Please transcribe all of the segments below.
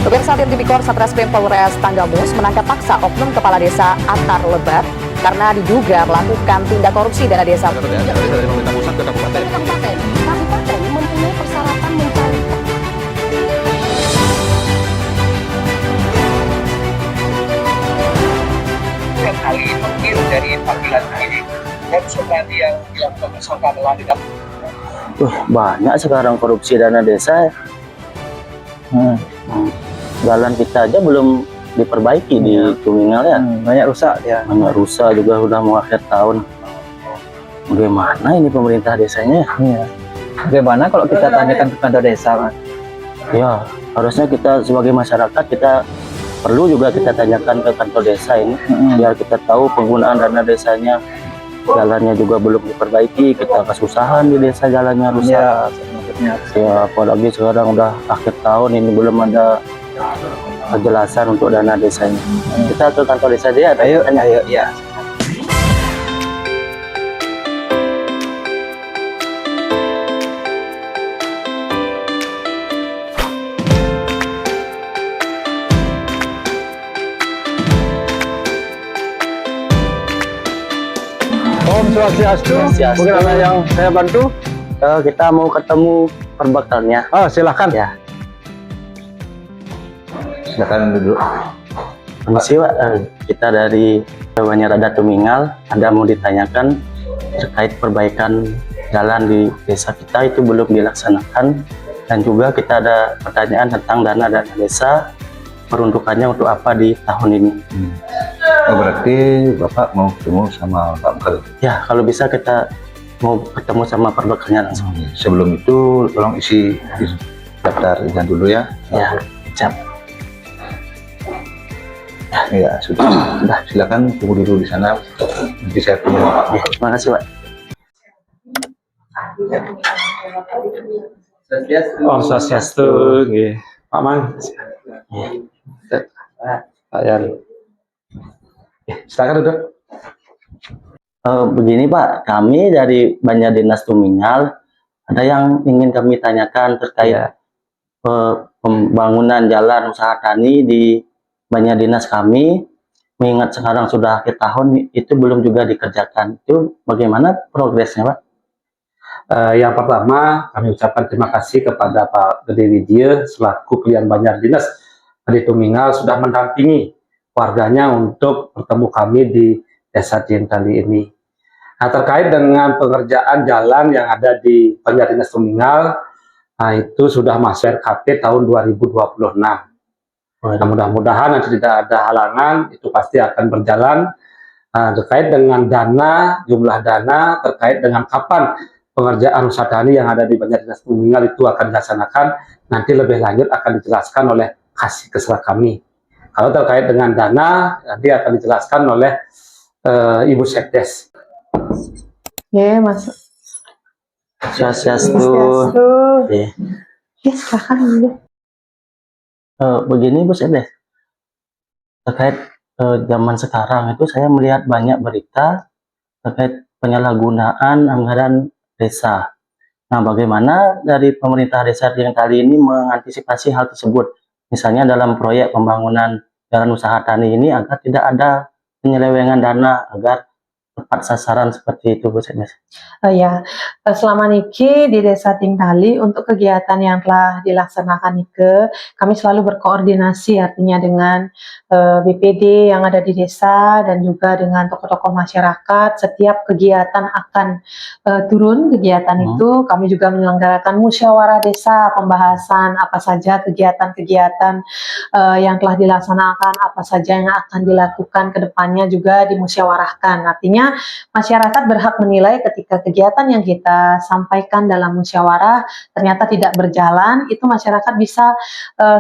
Pemirsa, tim Tipikor Satreskrim Polres Tanggamus menangkap paksa oknum kepala desa Atar Lebat karena diduga melakukan tindak korupsi dana desa. Dari pemerintah pusat ke kabupaten. Kabupaten mempunyai persyaratan mencari. Kali mungkin dari panggilan ini modus operandi yang dilakukan tersangka adalah banyak sekarang korupsi dana desa. Jalan kita aja belum diperbaiki di Tumingal ya. Banyak rusak ya. Banyak rusak juga, udah mau akhir tahun. Bagaimana ini pemerintah desanya? Iya. Bagaimana kalau kita tanyakan ke kantor desa, Mas? Ya, harusnya kita sebagai masyarakat kita perlu juga kita tanyakan ke kantor desa ini, biar kita tahu penggunaan dana desanya. Jalannya juga belum diperbaiki, kita kesusahan di desa, jalannya rusak. Ya, maksudnya. Ya, apalagi sekarang udah akhir tahun ini belum ada kejelasan untuk dana desanya. Kita ke kantor desa dia. Ayo, ya. Om Swastiastu. Swastiastu. Mungkin ada yang saya bantu? Kita mau ketemu perbakalnya. Oh, silahkan. Ya, Silakan duduk. permisi Pak. Kita dari Banyarada Tumingal, Anda mau ditanyakan terkait perbaikan jalan di desa kita itu belum dilaksanakan, dan juga kita ada pertanyaan tentang dana desa, peruntukannya untuk apa di tahun ini. Oh, berarti Bapak mau ketemu sama Pak Mekal. Ya, kalau bisa kita mau ketemu sama perbakalnya langsung. Sebelum itu tolong isi daftar izin dulu ya. Ya, siap. Ya, sudah. Silakan tunggu dulu di sana. Nanti saya punya Pak. Ya, terima kasih Pak. Om Swastiastu, nggih. Pak Man. Pak Yan. Silakan duduk. Begini Pak, kami dari Banjar Dinas Tumingal ada yang ingin kami tanyakan terkait pembangunan jalan usaha tani di Banjar Dinas kami. Mengingat sekarang sudah akhir tahun, itu belum juga dikerjakan. Itu bagaimana progresnya Pak? Yang pertama, kami ucapkan terima kasih kepada Pak Gede Widya selaku Klien Banjar Dinas di Tumingal sudah mendampingi warganya untuk bertemu kami di Desa Tientali ini. Nah, terkait dengan pengerjaan jalan yang ada di Banjar Dinas Tumingal, nah itu sudah masuk RKP tahun 2026. Nah, mudah-mudahan nanti tidak ada halangan, itu pasti akan berjalan. Nah, terkait dengan dana, jumlah dana, terkait dengan kapan pengerjaan usaha tani yang ada di Banjar Dinas Tumingal itu akan dilaksanakan, nanti lebih lanjut akan dijelaskan oleh kasih kesra kami. Kalau terkait dengan dana, nanti akan dijelaskan oleh Ibu Sekdes. Ya, Mas. Swastiastu. Ya. Ya, silakan dulu. Begini Bu Sekdes, terkait zaman sekarang itu saya melihat banyak berita terkait penyalahgunaan anggaran desa. Nah, bagaimana dari pemerintah desa yang kali ini mengantisipasi hal tersebut? Misalnya dalam proyek pembangunan jalan usaha tani ini agar tidak ada penyelewengan dana, agar tepat sasaran seperti itu Bu Sekdes. Ya, selama niki di Desa Tingtali untuk kegiatan yang telah dilaksanakan nike, kami selalu berkoordinasi artinya dengan BPD yang ada di desa dan juga dengan tokoh-tokoh masyarakat. Setiap kegiatan akan turun kegiatan itu, kami juga menyelenggarakan musyawarah desa, pembahasan apa saja kegiatan-kegiatan yang telah dilaksanakan, apa saja yang akan dilakukan ke depannya juga dimusyawarahkan. Artinya masyarakat berhak menilai ketika kegiatan yang kita sampaikan dalam musyawarah ternyata tidak berjalan, itu masyarakat bisa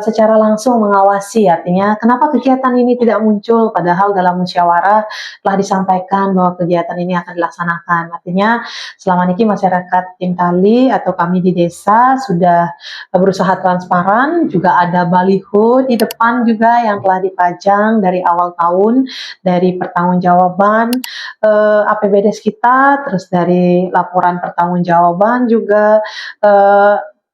secara langsung mengawasi. Artinya kenapa kegiatan ini tidak muncul padahal dalam musyawarah telah disampaikan bahwa kegiatan ini akan dilaksanakan. Artinya selama ini masyarakat Tingtali atau kami di desa sudah berusaha transparan, juga ada baliho di depan juga yang telah dipajang dari awal tahun, dari pertanggungjawaban APBD kita, terus dari laporan pertanggungjawaban juga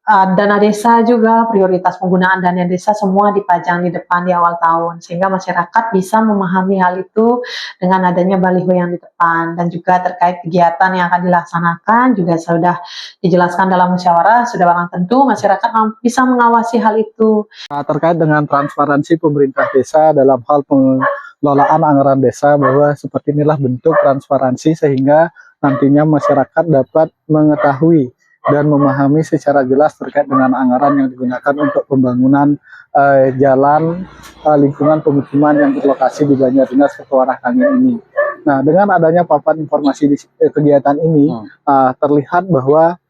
dana desa juga, prioritas penggunaan dana desa semua dipajang di depan di awal tahun, sehingga masyarakat bisa memahami hal itu dengan adanya baliho yang di depan. Dan juga terkait kegiatan yang akan dilaksanakan juga sudah dijelaskan dalam musyawarah, sudah barang tentu masyarakat bisa mengawasi hal itu. Terkait dengan transparansi pemerintah desa dalam hal pengelolaan anggaran desa, bahwa seperti inilah bentuk transparansi sehingga nantinya masyarakat dapat mengetahui dan memahami secara jelas terkait dengan anggaran yang digunakan untuk pembangunan jalan lingkungan pemukiman yang berlokasi di Banjardinas Ketuarah Kangin ini. Nah, dengan adanya papan informasi di kegiatan ini, terlihat bahwa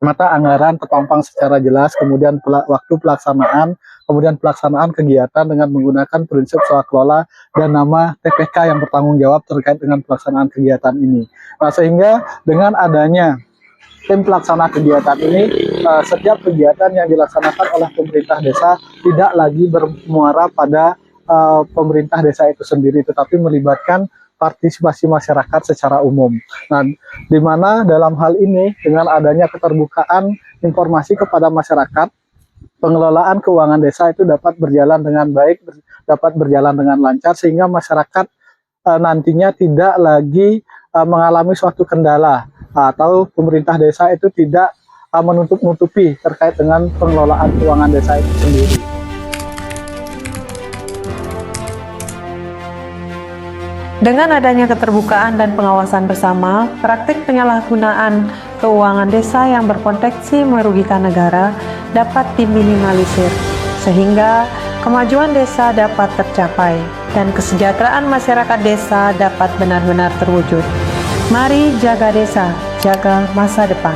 mata anggaran terpampang secara jelas, kemudian waktu pelaksanaan, kemudian pelaksanaan kegiatan dengan menggunakan prinsip swakelola dan nama TPK yang bertanggung jawab terkait dengan pelaksanaan kegiatan ini. Nah, sehingga dengan adanya tim pelaksana kegiatan ini, setiap kegiatan yang dilaksanakan oleh pemerintah desa tidak lagi bermuara pada pemerintah desa itu sendiri, tetapi melibatkan partisipasi masyarakat secara umum. Nah, di mana dalam hal ini dengan adanya keterbukaan informasi kepada masyarakat, pengelolaan keuangan desa itu dapat berjalan dengan baik, dapat berjalan dengan lancar, sehingga masyarakat nantinya tidak lagi mengalami suatu kendala, atau pemerintah desa itu tidak menutup-nutupi terkait dengan pengelolaan keuangan desa itu sendiri. Dengan adanya keterbukaan dan pengawasan bersama, praktik penyalahgunaan keuangan desa yang berpotensi merugikan negara dapat diminimalisir, sehingga kemajuan desa dapat tercapai dan kesejahteraan masyarakat desa dapat benar-benar terwujud. Mari jaga desa, jaga masa depan.